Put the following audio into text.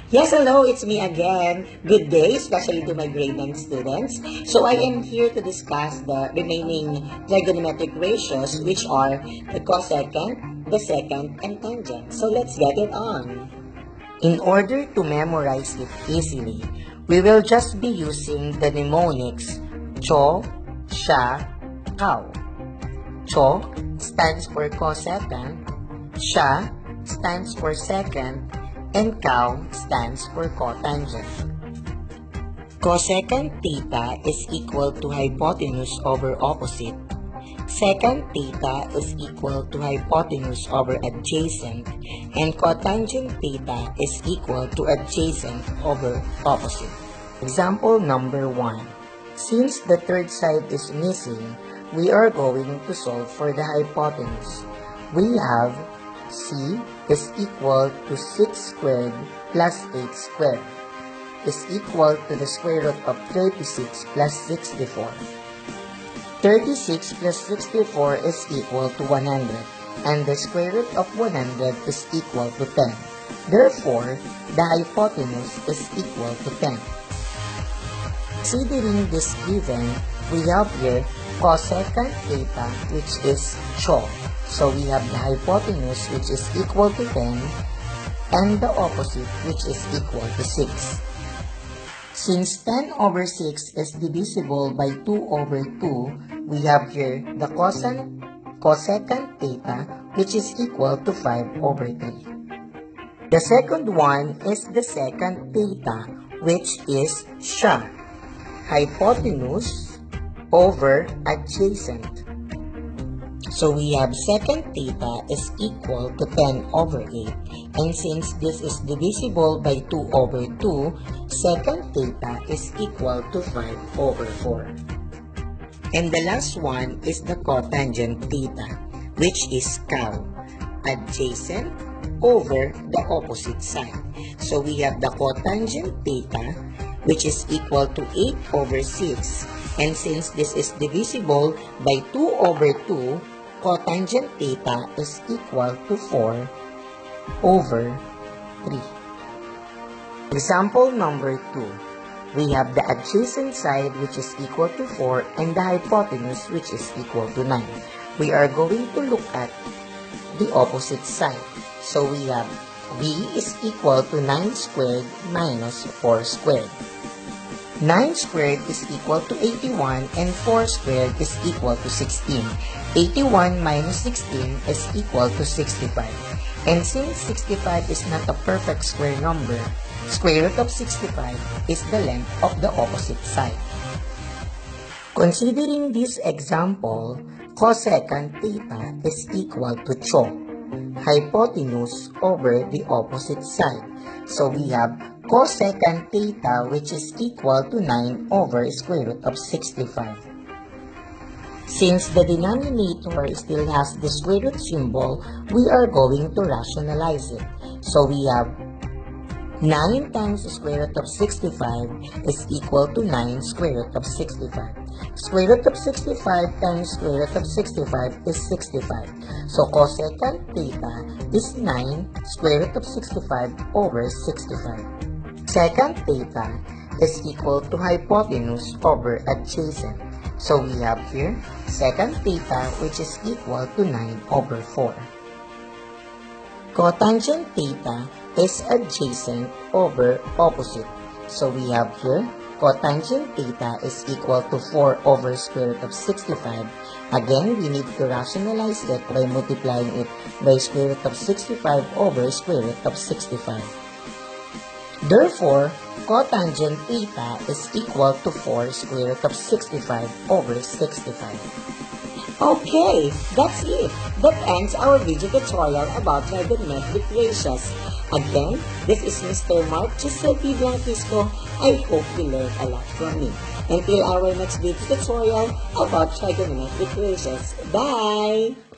Yes, hello, it's me again. Good day, especially to my grade 9 students. So I am here to discuss the remaining trigonometric ratios, which are the cosecant, the secant, and tangent. So let's get it on. In order to memorize it easily, we will just be using the mnemonics cho, sha, cow. Cho stands for cosecant, sha stands for secant, and cow stands for cotangent. Cosecant theta is equal to hypotenuse over opposite. Secant theta is equal to hypotenuse over adjacent, and cotangent theta is equal to adjacent over opposite. Example number 1. Since the third side is missing, we are going to solve for the hypotenuse. We have C is equal to 6 squared plus 8 squared is equal to the square root of 36 plus 64. 36 plus 64 is equal to 100, and the square root of 100 is equal to 10. Therefore, the hypotenuse is equal to 10. Considering this given, we have here cosecant theta, which is cho. So we have the hypotenuse, which is equal to 10, and the opposite, which is equal to 6. Since 10 over 6 is divisible by 2 over 2, we have here the cosecant theta, which is equal to 5 over 3. The second one is the secant theta, which is sha, hypotenuse over adjacent. So we have secant theta is equal to 10 over 8. And since this is divisible by 2 over 2, secant theta is equal to 5 over 4. And the last one is the cotangent theta, which is cow, adjacent over the opposite side. So we have the cotangent theta, which is equal to 8 over 6. And since this is divisible by 2 over 2, cotangent theta is equal to 4 over 3. Example number 2. We have the adjacent side, which is equal to 4, and the hypotenuse, which is equal to 9. We are going to look at the opposite side. So we have b is equal to 9 squared minus 4 squared. 9 squared is equal to 81, and 4 squared is equal to 16. 81 minus 16 is equal to 65. And since 65 is not a perfect square number, square root of 65 is the length of the opposite side. Considering this example, cosecant theta is equal to cho, hypotenuse over the opposite side. So we have cosecant theta, which is equal to 9 over square root of 65. Since the denominator still has the square root symbol, we are going to rationalize it. So we have 9 times the square root of 65 is equal to 9 square root of 65. Square root of 65 times square root of 65 is 65. So cosecant theta is 9 square root of 65 over 65. Secant theta is equal to hypotenuse over adjacent. So we have here secant theta, which is equal to 9 over 4. Cotangent theta is adjacent over opposite. So we have here cotangent theta is equal to 4 over square root of 65. Again, we need to rationalize it by multiplying it by square root of 65 over square root of 65. Therefore, cotangent theta is equal to 4 square root of 65 over 65. Okay, that's it. That ends our video tutorial about trigonometric ratios. Again, this is Mr. Mark Giuseppe Blanquisco. I hope you learned a lot from me. Until our next video tutorial about trigonometric ratios. Bye!